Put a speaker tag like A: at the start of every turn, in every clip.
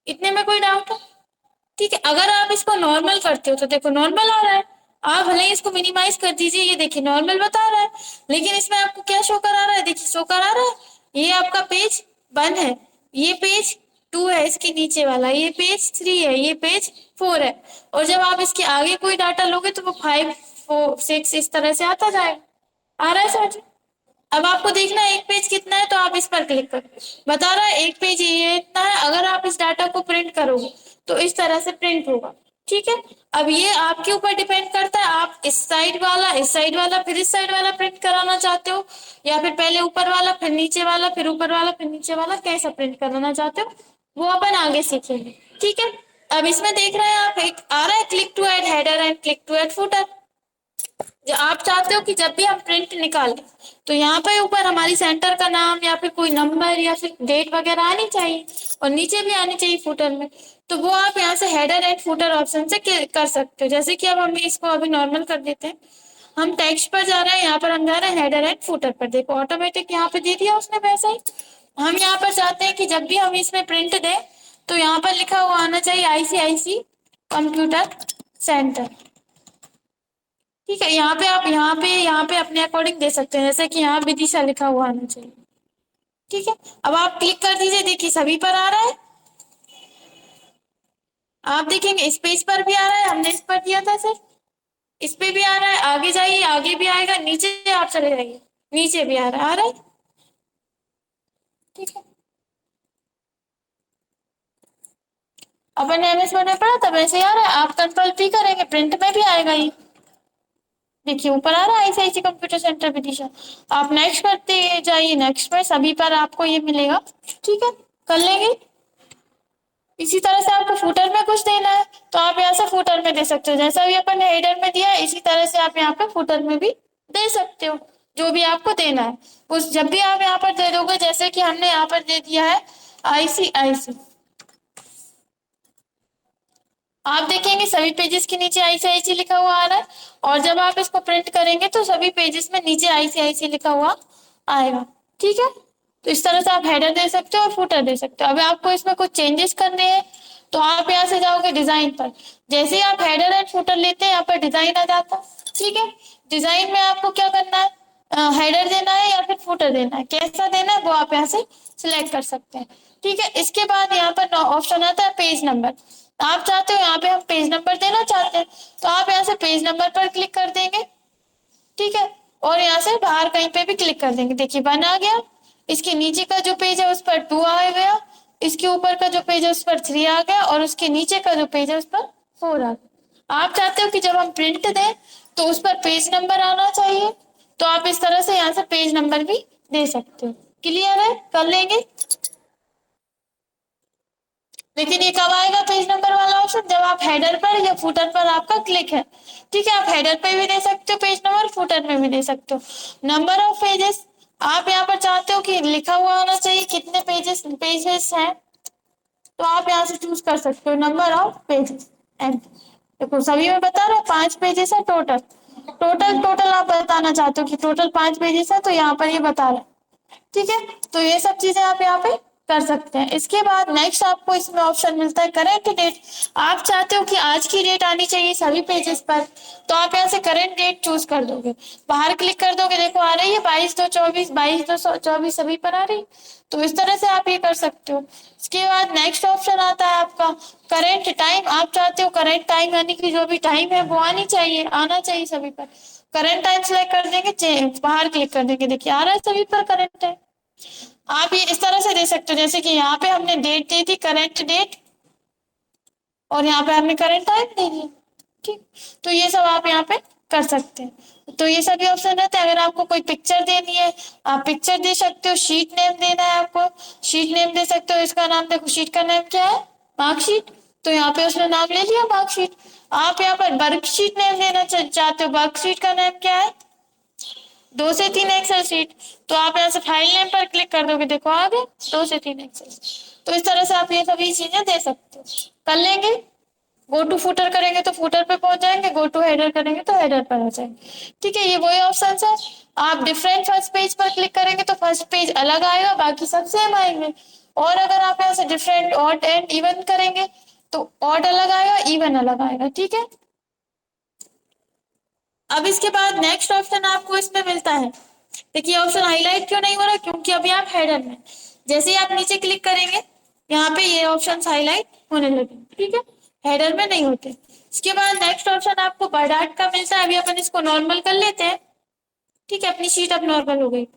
A: इतने में कोई डाउट है? ठीक है, अगर आप इसको नॉर्मल करते हो तो देखो नॉर्मल आ रहा है। आप भले ही इसको मिनिमाइज कर दीजिए, ये देखिए नॉर्मल बता रहा है। लेकिन इसमें आपको क्या शो करा रहा है? देखिए शो करा रहा है ये आपका पेज 1 है, ये पेज 2 है, इसके नीचे वाला ये पेज 3 है, ये पेज 4 है। और जब आप इसके आगे कोई डाटा लोगे तो वो 5 4 6 इस तरह से आता जाएगा। आ रहा है समझ में? अब आपको देखना है एक पेज कितना है, तो आप इस पर क्लिक करो। बता रहा है एक पेज ये इतना है। अगर आप इस डाटा को प्रिंट करोगे तो इस तरह से प्रिंट होगा। ठीक है, अब ये आपके ऊपर डिपेंड करता है, आप इस साइड वाला, इस साइड वाला, फिर इस साइड वाला प्रिंट कराना चाहते हो, या फिर पहले ऊपर वाला फिर नीचे वाला, फिर ऊपर वाला फिर नीचे वाला, कैसा प्रिंट कराना चाहते हो वो अपन आगे सीखेंगे। ठीक है, अब इसमें देख रहे हैं आप, एक आ रहा है click to add header and click to add footer. जो आप चाहते हो कि जब भी हम प्रिंट निकालें तो यहाँ पे ऊपर हमारी सेंटर का नाम या फिर कोई नंबर या फिर डेट वगैरह आनी चाहिए, और नीचे भी आनी चाहिए फुटर में। तो वो आप यहाँ से हेडर एंड फुटर ऑप्शन से कर सकते हो। जैसे कि अब हम इसको अभी नॉर्मल कर देते हैं, हम टेक्स्ट पर जा रहे हैं, यहाँ पर हम जा रहे हैं हेडर एंड फुटर पर। देखो ऑटोमेटिक यहाँ पे दे दिया उसने वैसा ही। हम यहाँ पर चाहते हैं कि जब भी हम इसमें प्रिंट दें तो यहाँ पर लिखा हुआ आना चाहिए आईसीआईसी कंप्यूटर सेंटर। ठीक है, यहाँ पे आप यहाँ पे अपने अकॉर्डिंग दे सकते हैं, जैसे कि यहाँ विदिशा लिखा हुआ आना चाहिए। ठीक है, अब आप क्लिक कर दीजिए, देखिए सभी पर आ रहा है। आप देखेंगे इस पेज पर भी आ रहा है, हमने इस पर दिया था सर, इस पे भी आ रहा है। आगे जाइए आगे भी आएगा, नीचे आप चले जाइए नीचे भी आ रहा है। ठीक है, अपन ने एमएस वर्ड में पढ़ा था वैसे ही आ रहा है। आप कंट्रोल पी करेंगे प्रिंट में भी आएगा ये। देखिए ऊपर आ रहा है आईसीआईसी कंप्यूटर सेंटर विदिशा। आप नेक्स्ट करते जाइए, नेक्स्ट में सभी पर आपको ये मिलेगा। ठीक है, कर लेंगे। इसी तरह से आपको फुटर में कुछ देना है तो आप यहाँ से फुटर में दे सकते हो, जैसा भी अपन ने हेडर में दिया है इसी तरह से आप यहाँ पे फुटर में भी दे सकते हो। जो भी आपको देना है उस जब भी आप यहाँ पर दे दोगे, जैसे कि हमने यहाँ पर दे दिया है आईसीआईसी। आप देखेंगे सभी पेजेस के नीचे आईसीआईसी लिखा हुआ आ रहा है, और जब आप इसको प्रिंट करेंगे तो सभी पेजेस में नीचे आईसीआईसी लिखा हुआ आएगा। ठीक है, तो इस तरह से आप हेडर दे सकते हो और फुटर दे सकते हो। अभी आपको इसमें कुछ चेंजेस करने हैं तो आप यहाँ से जाओगे डिजाइन पर। जैसे ही आप हेडर एंड फुटर लेते हैं यहाँ पर डिजाइन आ जाता है। ठीक है, डिजाइन में आपको क्या करना है, हेडर देना है या फिर फुटर देना है, कैसा देना है वो आप यहाँ से सिलेक्ट कर सकते हैं। ठीक है, इसके बाद यहाँ पर ऑप्शन आता है पेज नंबर। आप चाहते हो यहाँ पे हम पेज नंबर देना चाहते हैं तो आप यहाँ से पेज नंबर पर क्लिक कर देंगे। ठीक है, और यहाँ से बाहर कहीं पे भी क्लिक कर देंगे। देखिए 1 आ गया, इसके नीचे का जो पेज है उस पर 2 आ गया, इसके ऊपर का जो पेज है उस पर 3 आ गया, और उसके नीचे का जो पेज है उस पर 4 आ गया। आप चाहते हो कि जब हम प्रिंट दें तो उस पर पेज नंबर आना चाहिए, तो आप इस तरह से यहाँ से पेज नंबर भी दे सकते हो। क्लियर है? कर लेंगे। लेकिन ये कब आएगा पेज नंबर वाला ऑप्शन? जब आप हेडर पर या फुटर पर आपका क्लिक है। ठीक है, आप हेडर पे भी दे सकते हो पेज नंबर, फुटर में भी दे सकते हो। नंबर ऑफ पेजेस आप यहाँ पर चाहते हो कि लिखा हुआ होना चाहिए कितने पेजेस पेजेस हैं, तो आप यहाँ से चूज कर सकते हो नंबर ऑफ पेजेस। एंड देखो सभी में बता रहा है 5 पेजेस है टोटल। टोटल आप बताना चाहते हो कि टोटल 5 पेजेस है, तो यहाँ पर ये बता रहा है। ठीक है, तो ये सब चीजें आप यहाँ पे कर सकते हैं। इसके बाद नेक्स्ट आपको इसमें ऑप्शन मिलता है करेंट डेट। आप चाहते हो कि आज की डेट आनी चाहिए सभी पेजेस पर, तो आप यहाँ से करेंट डेट चूज कर दोगे। बाहर क्लिक कर दोगे, देखो आ रही है 22/2/24, 22/2/24 सभी पर आ रही। तो इस तरह से आप ये कर सकते हो। इसके बाद नेक्स्ट ऑप्शन आता है आपका करेंट टाइम। आप चाहते हो करेंट टाइम यानी कि जो भी टाइम है वो आना चाहिए सभी पर। करंट टाइम सेलेक्ट कर देंगे, बाहर क्लिक कर देंगे, देखिए आ रहा है सभी पर करंट टाइम। आप ये इस तरह से दे सकते हो, जैसे कि यहाँ पे हमने डेट दी थी करंट डेट, और यहाँ पे हमने करंट टाइम दे दिया। ठीक, तो ये सब आप यहाँ पे कर सकते हैं। तो ये सभी ऑप्शन रहते हैं। अगर आपको कोई पिक्चर देनी है आप पिक्चर दे सकते हो, शीट नेम देना है आपको शीट नेम दे सकते हो। इसका नाम देखो, शीट का नाम क्या है, मार्कशीट। तो यहाँ पे उसने नाम ले लिया मार्कशीट। आप यहाँ पर वर्कशीट नेम देना चाहते हो, वर्कशीट का नाम क्या है, 2 से 3 एक्सेल सीट। तो आप यहाँ से फाइल नेम पर क्लिक कर दोगे, देखो आ गए 2 से 3 एक्सेल। तो इस तरह से आप ये सभी चीजें दे सकते हो। कर लेंगे। गो टू फुटर करेंगे तो फुटर पे पहुंच जाएंगे, गो टू हेडर करेंगे तो हेडर पर आ जाएंगे। ठीक है, ये वही ऑप्शन है। आप डिफरेंट फर्स्ट पेज पर क्लिक करेंगे तो फर्स्ट पेज अलग आएगा, बाकी सब सेम आएंगे। और अगर आप यहाँ से डिफरेंट ऑड एंड इवन करेंगे तो ऑड अलग आएगा, इवन अलग आएगा। ठीक है, अब इसके बाद नेक्स्ट ऑप्शन आपको इसमें मिलता है। देखिए ऑप्शन हाईलाइट क्यों नहीं हो रहा, क्योंकि अभी आप हेडर में, जैसे ही आप नीचे क्लिक करेंगे यहाँ पे ये ऑप्शन हाईलाइट होने लगे। ठीक है, हेडर में नहीं होते। इसके बाद नेक्स्ट ऑप्शन आपको बर्डार्ट का मिलता है। अभी अपन इसको नॉर्मल कर लेते हैं। ठीक है, अपनी शीट अब नॉर्मल हो गई।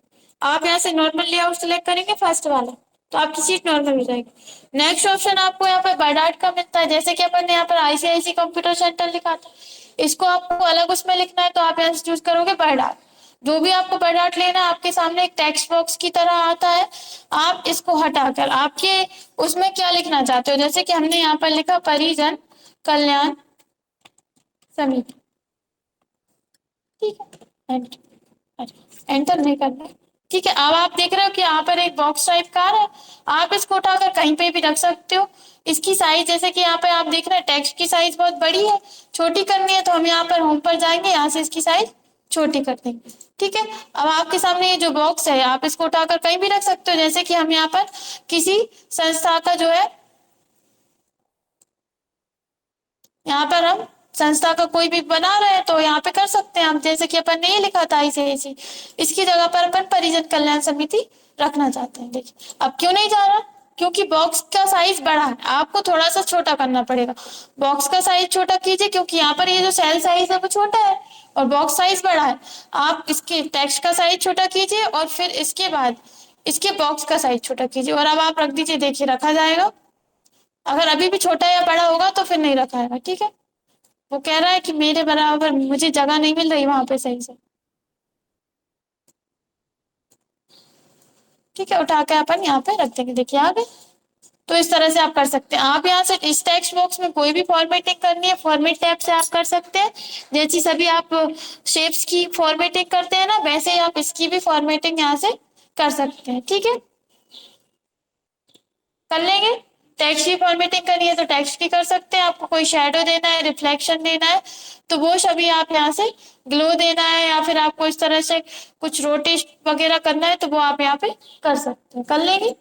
A: आप यहाँ से नॉर्मल लेआउट सिलेक्ट करेंगे फर्स्ट वाला, तो आपकी शीट नॉर्मल हो जाएगी। नेक्स्ट ऑप्शन आपको यहाँ पर बर्डार्ट का मिलता है। जैसे कि अपन ने यहाँ पर आईसीआईसी कंप्यूटर सेंटर लिखा था, इसको आपको अलग उसमें लिखना है, तो आप यहाँ से चूज करोगे बर्डार्ट। जो भी आपको बर्डार्ट लेना है, आपके सामने एक टेक्स्ट बॉक्स की तरह आता है। आप इसको हटाकर आपके उसमें क्या लिखना चाहते हो, जैसे कि हमने यहाँ पर लिखा परिजन कल्याण समिति। ठीक है, एंटर नहीं करना है। ठीक है, अब आप देख रहे हो कि यहाँ पर एक बॉक्स टाइप का है। आप इसको उठाकर कहीं पे भी रख सकते हो। इसकी साइज, जैसे कि यहाँ पे आप देख रहे हैं टेक्स्ट की साइज बहुत बड़ी है, छोटी करनी है तो हम यहाँ पर होम पर जाएंगे, यहाँ से इसकी साइज छोटी कर देंगे। ठीक है, अब आपके सामने ये जो बॉक्स है आप इसको उठाकर कहीं भी रख सकते हो। जैसे कि हम यहाँ पर किसी संस्था का जो है, यहाँ पर हम संस्था का कोई भी बना रहे हैं तो यहाँ पे कर सकते हैं हम। जैसे कि अपन ने ये लिखा था आईसीआईसी, इसकी जगह पर अपन परिजन कल्याण समिति रखना चाहते हैं। देखिए अब क्यों नहीं जा रहा, क्योंकि बॉक्स का साइज बड़ा है, आपको थोड़ा सा छोटा करना पड़ेगा। बॉक्स का साइज छोटा कीजिए, क्योंकि यहाँ पर ये जो सेल साइज है वो छोटा है और बॉक्स साइज बड़ा है। आप इसके टेक्स्ट का साइज छोटा कीजिए और फिर इसके बाद इसके बॉक्स का साइज छोटा कीजिए और अब आप रख दीजिए। देखिए रखा जाएगा। अगर अभी भी छोटा या बड़ा होगा तो फिर नहीं रखाएगा। ठीक है, वो कह रहा है कि मेरे बराबर मुझे जगह नहीं मिल रही वहां पे सही से। ठीक है, उठा के अपन यहाँ पे रख देंगे। देखिए आ गए। तो इस तरह से आप कर सकते हैं। आप यहाँ से इस टेक्स्ट बॉक्स में कोई भी फॉर्मेटिंग करनी है, फॉर्मेट टैब से आप कर सकते हैं। जैसी सभी आप शेप्स की फॉर्मेटिंग करते हैं ना, वैसे ही आप इसकी भी फॉर्मेटिंग यहाँ से कर सकते हैं। ठीक है, कर लेंगे। टेक्स्ट की फॉर्मेटिंग करनी है तो टेक्स्ट की कर सकते हैं। आपको कोई शेडो देना है, रिफ्लेक्शन देना है, तो वो सभी आप यहाँ से, ग्लो देना है या फिर आपको इस तरह से कुछ रोटेट वगैरह करना है तो वो आप यहाँ पे कर सकते हैं। कर लेंगे।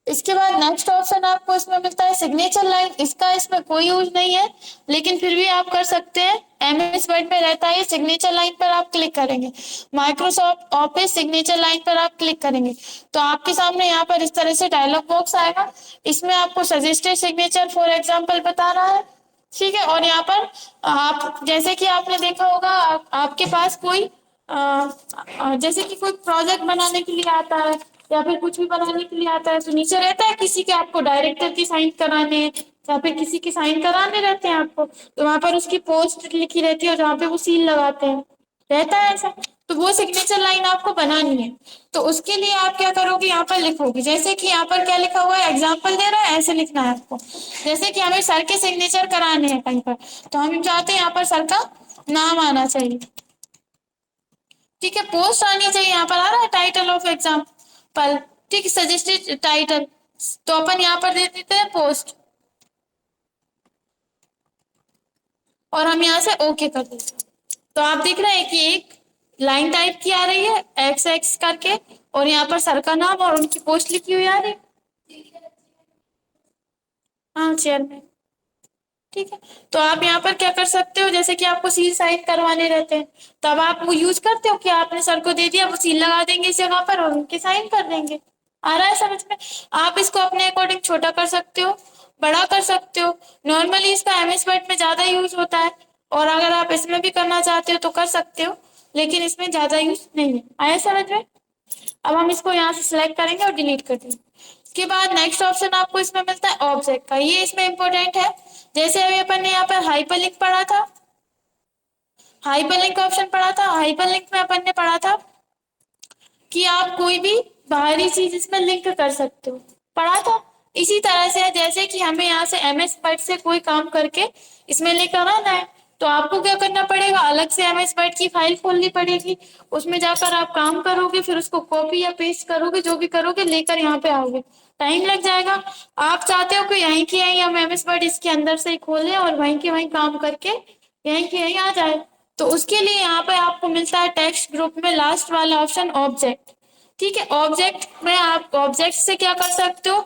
A: इसके बाद नेक्स्ट ऑप्शन आपको इसमें मिलता है सिग्नेचर लाइन। इसका इसमें कोई यूज नहीं है, लेकिन फिर भी आप कर सकते हैं। एमएस वर्ड में रहता है। सिग्नेचर लाइन पर आप क्लिक करेंगे, माइक्रोसॉफ्ट ऑफिस सिग्नेचर लाइन पर आप क्लिक करेंगे तो आपके सामने यहाँ पर इस तरह से डायलॉग बॉक्स आएगा। इसमें आपको सजेस्टेड सिग्नेचर फॉर एग्जाम्पल बता रहा है। ठीक है, और यहाँ पर आप, जैसे कि आपने देखा होगा, आपके पास कोई जैसे कि कोई प्रोजेक्ट बनाने के लिए आता है या फिर कुछ भी बनाने के लिए आता है तो नीचे रहता है किसी के आपको डायरेक्टर की साइन कराने या फिर किसी की साइन कराने रहते हैं आपको, तो वहां पर उसकी पोस्ट लिखी रहती है और जहाँ पे वो सील लगाते हैं, रहता है ऐसा। तो वो सिग्नेचर लाइन आपको बनानी है। तो उसके लिए आप क्या करोगे, यहाँ पर लिखोगे। जैसे कि यहाँ पर क्या लिखा हुआ है, एग्जाम्पल दे रहा है, ऐसे लिखना है आपको। जैसे कि हमें सर के सिग्नेचर कराने हैं कहीं पर, तो हम चाहते हैं यहाँ पर सर का नाम आना चाहिए। ठीक है, पोस्ट आनी चाहिए। यहाँ पर आ रहा है टाइटल ऑफ एग्जाम्पल। ठीक है, सजेस्टेड टाइटल, तो अपन यहाँ पर दे देते हैं पोस्ट और हम यहाँ से ओके कर देते हैं। तो आप देख रहे हैं कि एक लाइन टाइप की आ रही है एक्स एक्स करके और यहाँ पर सर का नाम और उनकी पोस्ट लिखी हुई आ रही है। हाँ, चेयरमैन। ठीक है, तो आप यहाँ पर क्या कर सकते हो, जैसे कि आपको सील साइन करवाने रहते हैं तब आप वो यूज करते हो कि आपने सर को दे दिया, वो सील लगा देंगे इस जगह पर और उनके साइन कर देंगे। आ रहा है समझ में। आप इसको अपने अकॉर्डिंग छोटा कर सकते हो, बड़ा कर सकते हो। नॉर्मली इसका एमएस वर्ड में ज्यादा यूज होता है और अगर आप इसमें भी करना चाहते हो तो कर सकते हो, लेकिन इसमें ज्यादा यूज नहीं है। आया समझ में। अब हम इसको यहाँ से सिलेक्ट करेंगे और डिलीट कर देंगे। उसके बाद नेक्स्ट ऑप्शन आपको इसमें मिलता है ऑब्जेक्ट का। ये इसमें इंपॉर्टेंट है। जैसे अभी अपन ने यहाँ पर हाइपरलिंक पढ़ा था, हाइपरलिंक ऑप्शन पढ़ा था। हाइपरलिंक में अपन ने पढ़ा था कि आप कोई भी बाहरी चीज इसमें लिंक कर सकते हो, पढ़ा था। इसी तरह से है, जैसे कि हमें यहाँ से एमएस वर्ड से कोई काम करके इसमें लेकर आना है तो आपको क्या करना पड़ेगा, अलग से एमएस वर्ड की फाइल खोलनी पड़ेगी। उसमें जाकर आप काम करोगे, फिर उसको कॉपी या पेस्ट करोगे, जो भी करोगे लेकर यहाँ पे आओगे, टाइम लग जाएगा। आप चाहते हो कि यहीं की यहीं हम एमएस वर्ड इसके अंदर से ही खोलें और वहीं के वहीं काम करके यहीं के यहीं आ जाए। तो उसके लिए यहाँ पे आपको मिलता है टेक्स्ट ग्रुप में लास्ट वाला ऑप्शन ऑब्जेक्ट। ठीक है। ऑब्जेक्ट में आप ऑब्जेक्ट से क्या कर सकते हो,